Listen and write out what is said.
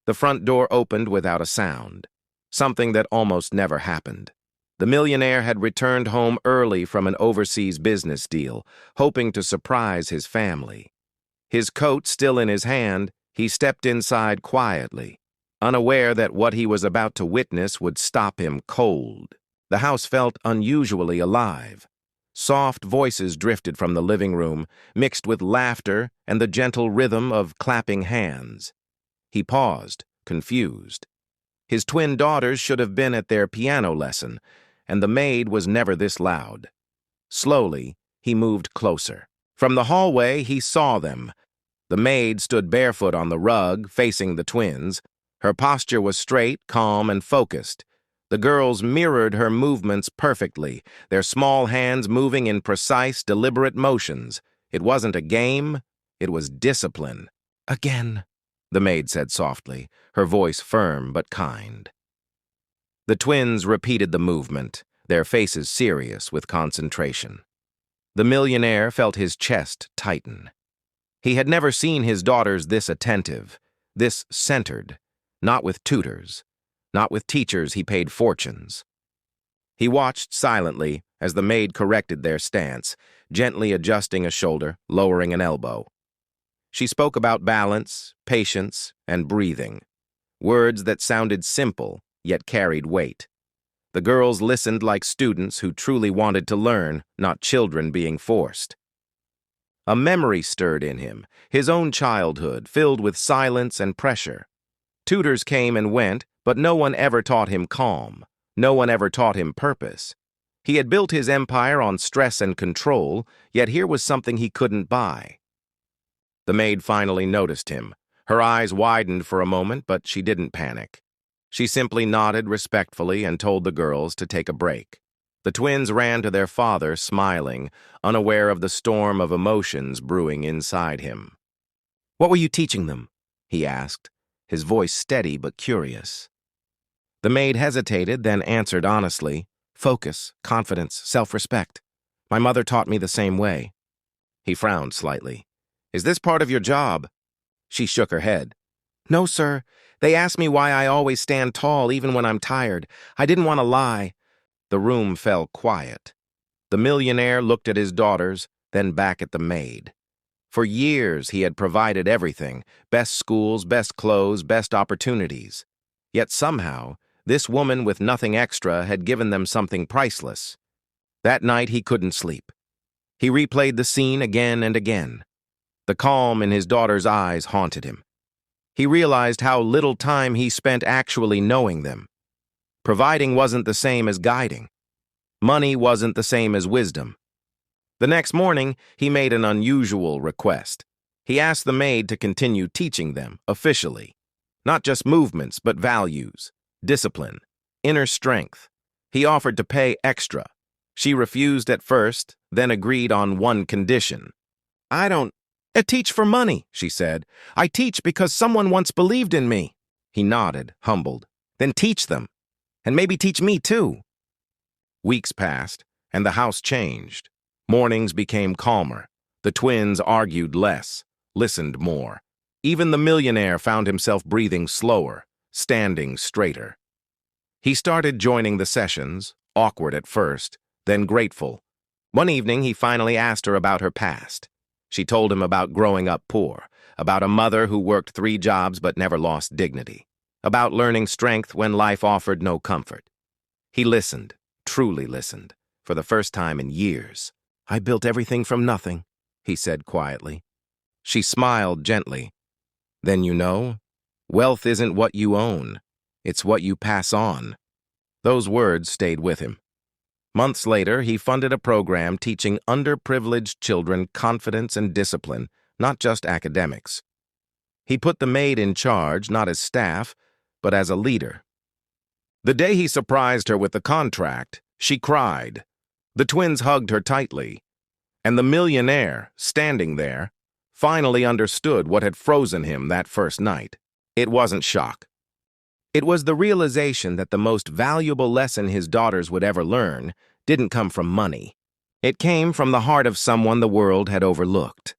The front door opened without a sound, something that almost never happened. The millionaire had returned home early from an overseas business deal, hoping to surprise his family. His coat still in his hand, he stepped inside quietly, unaware that what he was about to witness would stop him cold. The house felt unusually alive. Soft voices drifted from the living room, mixed with laughter and the gentle rhythm of clapping hands. He paused, confused. His twin daughters should have been at their piano lesson, and the maid was never this loud. Slowly, he moved closer. From the hallway, he saw them. The maid stood barefoot on the rug, facing the twins. Her posture was straight, calm, and focused. The girls mirrored her movements perfectly, their small hands moving in precise, deliberate motions. It wasn't a game, it was discipline. "Again," the maid said softly, her voice firm but kind. The twins repeated the movement, their faces serious with concentration. The millionaire felt his chest tighten. He had never seen his daughters this attentive, this centered, not with tutors, not with teachers he paid fortunes. He watched silently as the maid corrected their stance, gently adjusting a shoulder, lowering an elbow. She spoke about balance, patience, and breathing, words that sounded simple yet carried weight. The girls listened like students who truly wanted to learn, not children being forced. A memory stirred in him, his own childhood, filled with silence and pressure. Tutors came and went, but no one ever taught him calm. No one ever taught him purpose. He had built his empire on stress and control, yet here was something he couldn't buy. The maid finally noticed him. Her eyes widened for a moment, but she didn't panic. She simply nodded respectfully and told the girls to take a break. The twins ran to their father, smiling, unaware of the storm of emotions brewing inside him. "What were you teaching them?" he asked, his voice steady but curious. The maid hesitated, then answered honestly, "Focus, confidence, self-respect. My mother taught me the same way." He frowned slightly. "Is this part of your job?" She shook her head. "No, sir. They asked me why I always stand tall even when I'm tired. I didn't want to lie." The room fell quiet. The millionaire looked at his daughters, then back at the maid. For years he had provided everything, best schools, best clothes, best opportunities. Yet somehow, this woman with nothing extra had given them something priceless. That night he couldn't sleep. He replayed the scene again and again. The calm in his daughter's eyes haunted him. He realized how little time he spent actually knowing them. Providing wasn't the same as guiding. Money wasn't the same as wisdom. The next morning, he made an unusual request. He asked the maid to continue teaching them, officially. Not just movements, but values, discipline, inner strength. He offered to pay extra. She refused at first, then agreed on one condition. "I teach for money," she said. "I teach because someone once believed in me." He nodded, humbled. "Then teach them. And maybe teach me too." Weeks passed, and the house changed. Mornings became calmer. The twins argued less, listened more. Even the millionaire found himself breathing slower, standing straighter. He started joining the sessions, awkward at first, then grateful. One evening, he finally asked her about her past. She told him about growing up poor, about a mother who worked 3 jobs but never lost dignity, about learning strength when life offered no comfort. He listened, truly listened, for the first time in years. "I built everything from nothing," he said quietly. She smiled gently. "Then you know, wealth isn't what you own, it's what you pass on." Those words stayed with him. Months later, he funded a program teaching underprivileged children confidence and discipline, not just academics. He put the maid in charge, not as staff, but as a leader. The day he surprised her with the contract, she cried. The twins hugged her tightly, and the millionaire, standing there, finally understood what had frozen him that first night. It wasn't shock. It was the realization that the most valuable lesson his daughters would ever learn didn't come from money. It came from the heart of someone the world had overlooked.